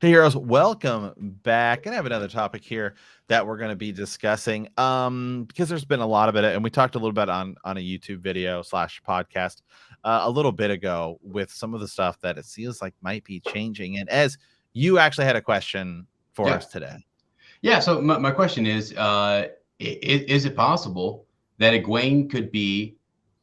Hey heroes, welcome back. And I have another topic here that we're going to be discussing. Because there's been a lot of it, and we talked a little bit on a YouTube video slash podcast a little bit ago with some of the stuff that it feels like might be changing. And as you actually had a question for Yeah. us today. Yeah. So my question is it possible that Egwene could be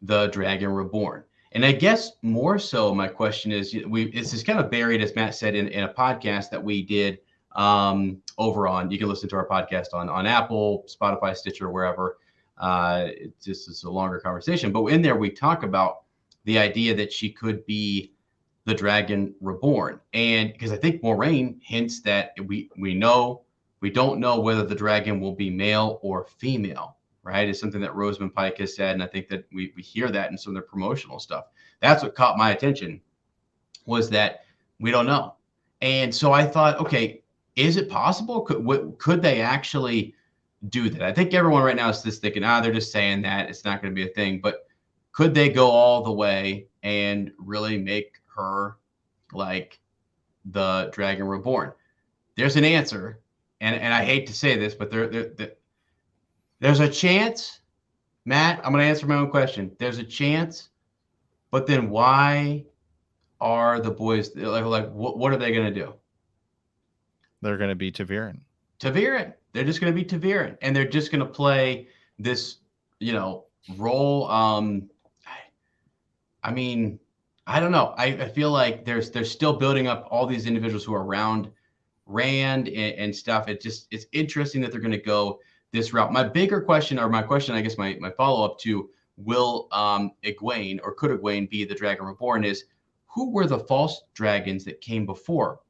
the Dragon Reborn? And I guess more so, my question is, this is kind of buried, as Matt said, in a podcast that we did over on. You can listen to our podcast on Apple, Spotify, Stitcher, wherever. It's a longer conversation, but in there we talk about the idea that she could be the Dragon Reborn, and because I think Moraine hints that we don't know whether the dragon will be male or female, right? It's something that Rosamund Pike has said, and I think that we hear that in some of their promotional stuff. That's what caught my attention, was that we don't know. And so I thought, okay, is it possible? Could they actually do that? I think everyone right now is just thinking, they're just saying that it's not going to be a thing. But could they go all the way and really make her like the Dragon Reborn? There's an answer, and I hate to say this, but there's a chance. Matt, I'm going to answer my own question. There's a chance, but then why are the boys like what are they going to do? They're going to be Taviran. Taviran. They're just going to be Taviran, and they're just going to play this, role. I mean, I don't know. I feel like they're still building up all these individuals who are around Rand and stuff. It's interesting that they're going to go this route. My bigger question, or my question, I guess my follow up to will Egwene or could Egwene be the Dragon Reborn is, who were the false dragons that came before?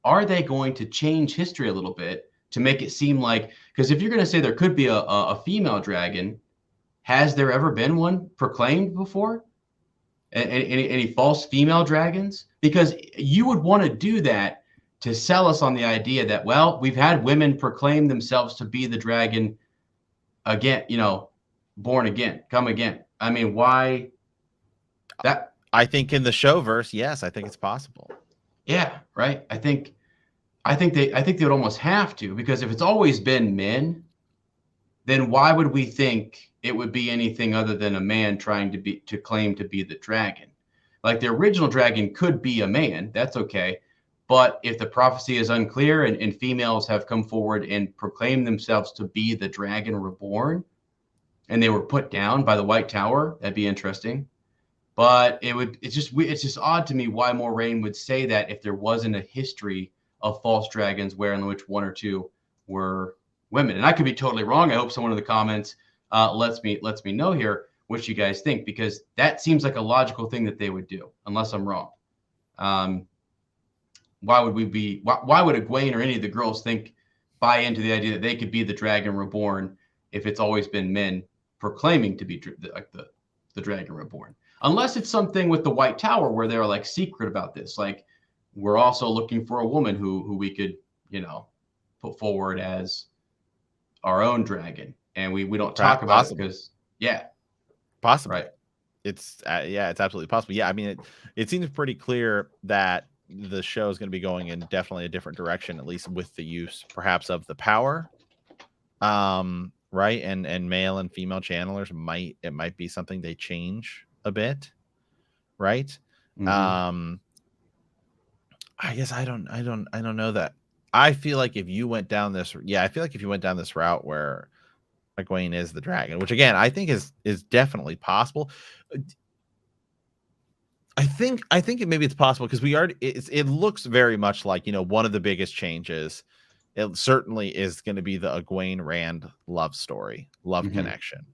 Are they going to change history a little bit to make it seem like, because if you're going to say there could be a female dragon, has there ever been one proclaimed before? Any false female dragons? Because you would want to do that to sell us on the idea that, well, we've had women proclaim themselves to be the dragon again, born again, come again. I mean, why that? I think in the show verse, yes, I think it's possible. Yeah, right. I think they would almost have to, because if it's always been men, then why would we think it would be anything other than a man trying to claim to be the dragon? Like, the original dragon could be a man, that's okay. But if the prophecy is unclear and females have come forward and proclaimed themselves to be the Dragon Reborn, and they were put down by the White Tower, that'd be interesting. But it's just odd to me why Moraine would say that if there wasn't a history of false dragons where in which one or two were women. And I could be totally wrong. I hope someone in the comments lets me know here what you guys think, because that seems like a logical thing that they would do, unless I'm wrong. Um, why would Egwene or any of the girls buy into the idea that they could be the Dragon Reborn if it's always been men proclaiming to be like the Dragon Reborn? Unless it's something with the White Tower where they're like secret about this, like, we're also looking for a woman who we could put forward as our own dragon, and we don't talk about it Possibly. because, yeah, Possibly. right. It's yeah, it's absolutely possible. Yeah, I mean, it seems pretty clear that the show is going to be going in definitely a different direction, at least with the use perhaps of the power. Right, and male and female channelers might be something they change a bit, right? Mm-hmm. Um, I guess I don't know that. I feel like if you went down this, yeah, I feel like if you went down this route where Egwene is the dragon, which again I think is definitely possible. I think maybe it's possible because it looks very much like, one of the biggest changes. It certainly is going to be the Egwene Rand love story, love Mm-hmm. connection.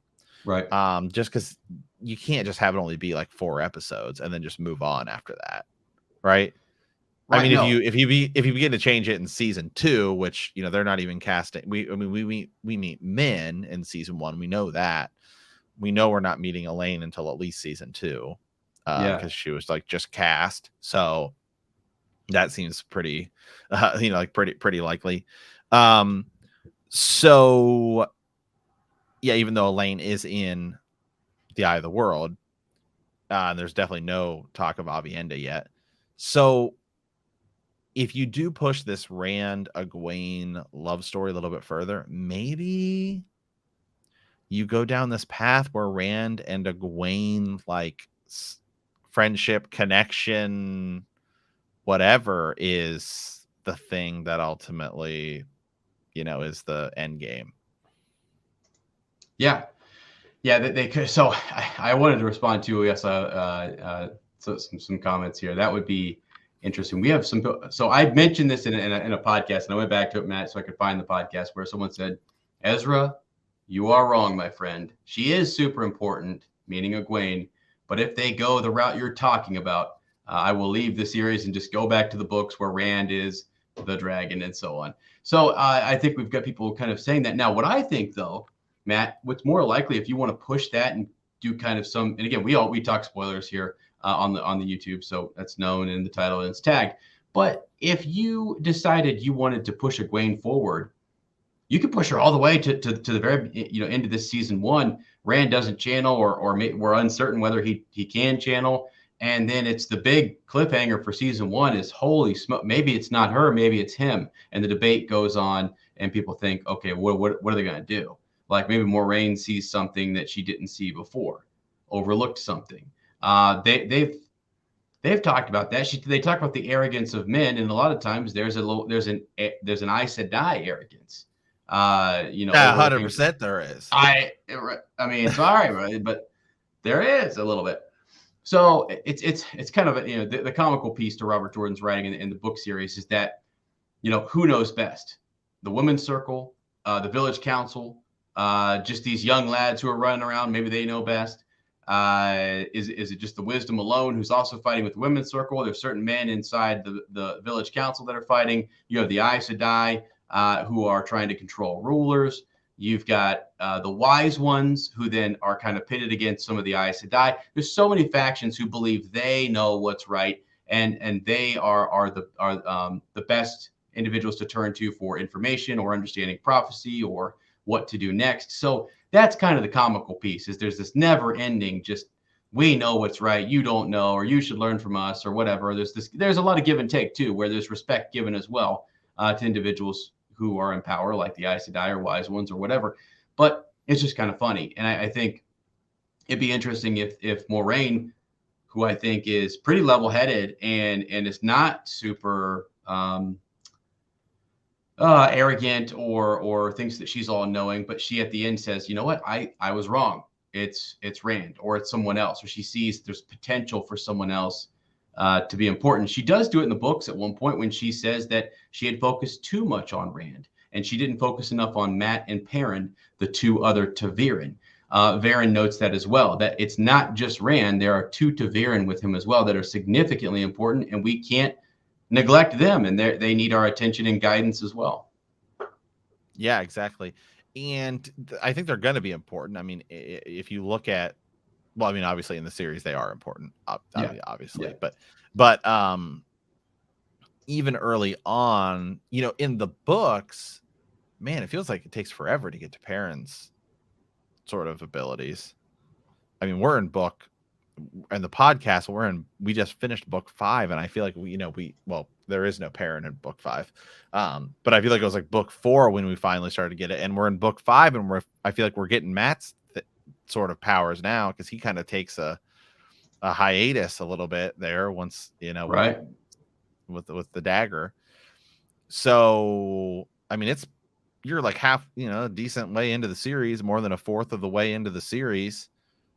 Right. Just because you can't just have it only be like 4 episodes and then just move on after that, right? I Right. mean, if No. you begin to change it in season 2, which they're not even casting. We meet men in season 1. We know that. We know we're not meeting Elaine until at least season 2, Yeah. because she was like just cast. So that seems pretty, like pretty likely. Um, so yeah, even though Elaine is in the Eye of the World, there's definitely no talk of Avienda yet. So if you do push this Rand Egwene love story a little bit further, maybe you go down this path where Rand and Egwene, like friendship, connection, whatever is the thing that ultimately, is the end game. Yeah. Yeah, they could. So I wanted to respond to, yes, so some comments here. That would be interesting. We have some. So I mentioned this in a podcast, and I went back to it, Matt, so I could find the podcast where someone said, "Ezra, you are wrong, my friend. She is super important," meaning Egwene. But if they go the route you're talking about, I will leave the series and just go back to the books where Rand is the dragon and so on. So I think we've got people kind of saying that. Now, what I think, though, Matt, what's more likely, if you want to push that and do kind of some, and again, we talk spoilers here on the YouTube, so that's known in the title and it's tagged. But if you decided you wanted to push Egwene forward, you could push her all the way to the very end of this season 1. Rand doesn't channel, or we're uncertain whether he can channel, and then it's the big cliffhanger for season 1 is, holy smoke, maybe it's not her, maybe it's him, and the debate goes on, and people think, okay, what are they going to do? Like maybe Moraine sees something that she didn't see before, overlooked something. They've talked about that. They talk about the arrogance of men, and a lot of times there's an Aes Sedai arrogance. Yeah, 100% there is. I mean, sorry, right, but there is a little bit. So it's kind of the comical piece to Robert Jordan's writing in the book series is that who knows best, the women's circle, the village council. Just these young lads who are running around, maybe they know best. Is it just the wisdom alone who's also fighting with the women's circle? There's certain men inside the village council that are fighting. You have the Aes Sedai who are trying to control rulers. You've got the wise ones who then are kind of pitted against some of the Aes Sedai. There's so many factions who believe they know what's right, and they are the best individuals to turn to for information or understanding prophecy or what to do next. So that's kind of the comical piece, is there's this never ending, just we know what's right, you don't know, or you should learn from us, or whatever. There's a lot of give and take too, where there's respect given as well to individuals who are in power, like the Aes Sedai or wise ones or whatever. But it's just kind of funny. And I think it'd be interesting if Moraine, who I think is pretty level-headed and is not super arrogant or thinks that she's all knowing, but she at the end says, you know what, I was wrong. It's Rand, or it's someone else, or she sees there's potential for someone else to be important. She does do it in the books at one point when she says that she had focused too much on Rand and she didn't focus enough on Mat and Perrin, the two other Ta'Veren. Varen notes that as well, that it's not just Rand. There are two Ta'Veren with him as well that are significantly important, and we can't neglect them, and they need our attention and guidance as well. Yeah, exactly. And I think they're going to be important. I mean, if you look at, well, I mean, obviously in the series they are important, obviously, Yeah. but even early on, in the books, man, it feels like it takes forever to get to Perrin's sort of abilities. I mean, we're in book, and the podcast we just finished book 5, and I feel like there is no Perrin in book 5, but I feel like it was like book 4 when we finally started to get it, and we're in book 5, and I feel like we're getting Matt's sort of powers now, because he kind of takes a hiatus a little bit there once right with the dagger. So I mean, you're like half, a decent way into the series, more than a fourth of the way into the series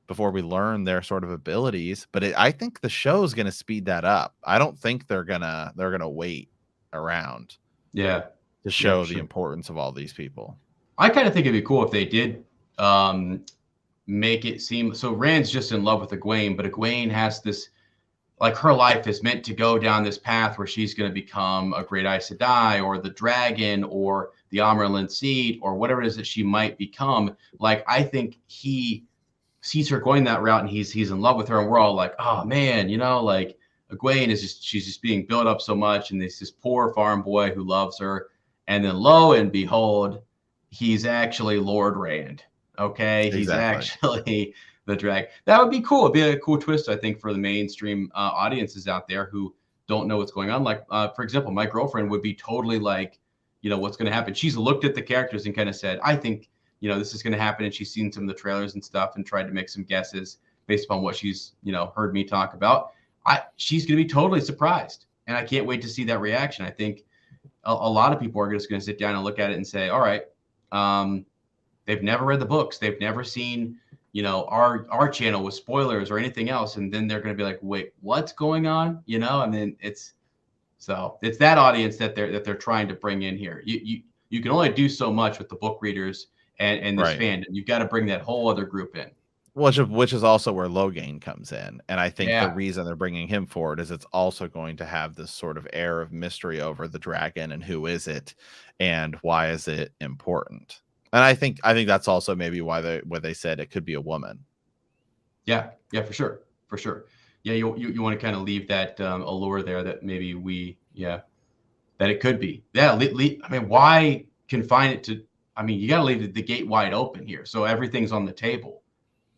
before we learn their sort of abilities. But I think the show's going to speed that up. I don't think they're gonna wait around to show the importance of all these people. I kind of think it'd be cool if they did make it seem so Rand's just in love with Egwene, but Egwene has this, like, her life is meant to go down this path where she's going to become a great Aes Sedai or the dragon or the Amaryllis seed or whatever it is that she might become. Like, I think he sees her going that route and he's in love with her, and we're all like, oh man, like Egwene she's just being built up so much, and this poor farm boy who loves her, and then lo and behold, he's actually Lord Rand. Okay, Exactly. He's actually the drag. That would be cool. It'd be a cool twist, I think, for the mainstream audiences out there who don't know what's going on. Like, for example, my girlfriend would be totally like, what's going to happen. She's looked at the characters and kind of said, I think, this is going to happen. And she's seen some of the trailers and stuff and tried to make some guesses based upon what she's, heard me talk about. She's going to be totally surprised. And I can't wait to see that reaction. I think a lot of people are just going to sit down and look at it and say, all right, they've never read the books. They've never seen, our channel with spoilers or anything else. And then they're going to be like, wait, what's going on? And then it's that audience that they're trying to bring in here. You can only do so much with the book readers and this fandom. You've got to bring that whole other group in. Which is also where Logain comes in. And I think Yeah. the reason they're bringing him forward is it's also going to have this sort of air of mystery over the dragon and who is it and why is it important. And I think that's also maybe why they said it could be a woman. Yeah, for sure. Yeah, you want to kind of leave that allure there that maybe that it could be. Yeah, I mean, why confine it to? I mean, you got to leave the gate wide open here, so everything's on the table,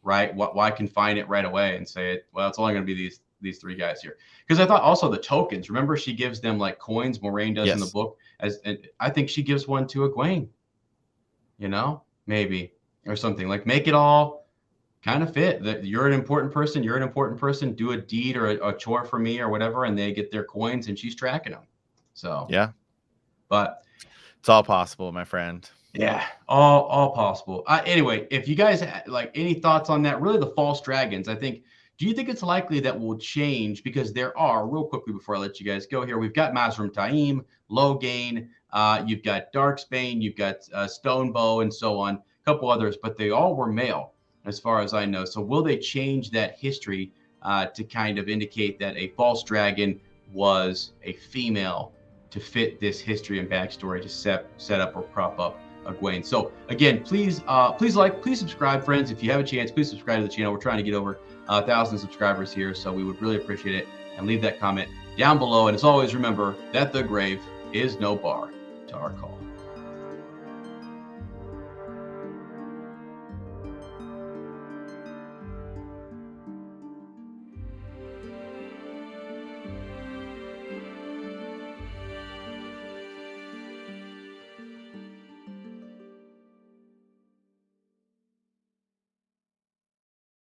right? Why confine it right away and say it? Well, it's only going to be these three guys here. Because I thought also the tokens. Remember, she gives them like coins. Moraine does in the book. And I think she gives one to Egwene. Maybe or something, like make it all kind of fit that you're an important person, do a deed or a chore for me or whatever, and they get their coins and she's tracking them. So yeah, but it's all possible, my friend. Yeah, all possible. Anyway, if you guys like any thoughts on that, really the false dragons, do you think it's likely that will change? Because there are, real quickly before I let you guys go here, we've got Mazrim Taim, Logain, you've got Darksbane, you've got Stonebow, and so on, a couple others, but they all were male, as far as I know. So will they change that history to kind of indicate that a false dragon was a female to fit this history and backstory to set up or prop up Egwene? So again, please subscribe, friends. If you have a chance, please subscribe to the channel. We're trying to get over 1,000 subscribers here, so we would really appreciate it. And leave that comment down below. And as always, remember that the grave is no bar to our call.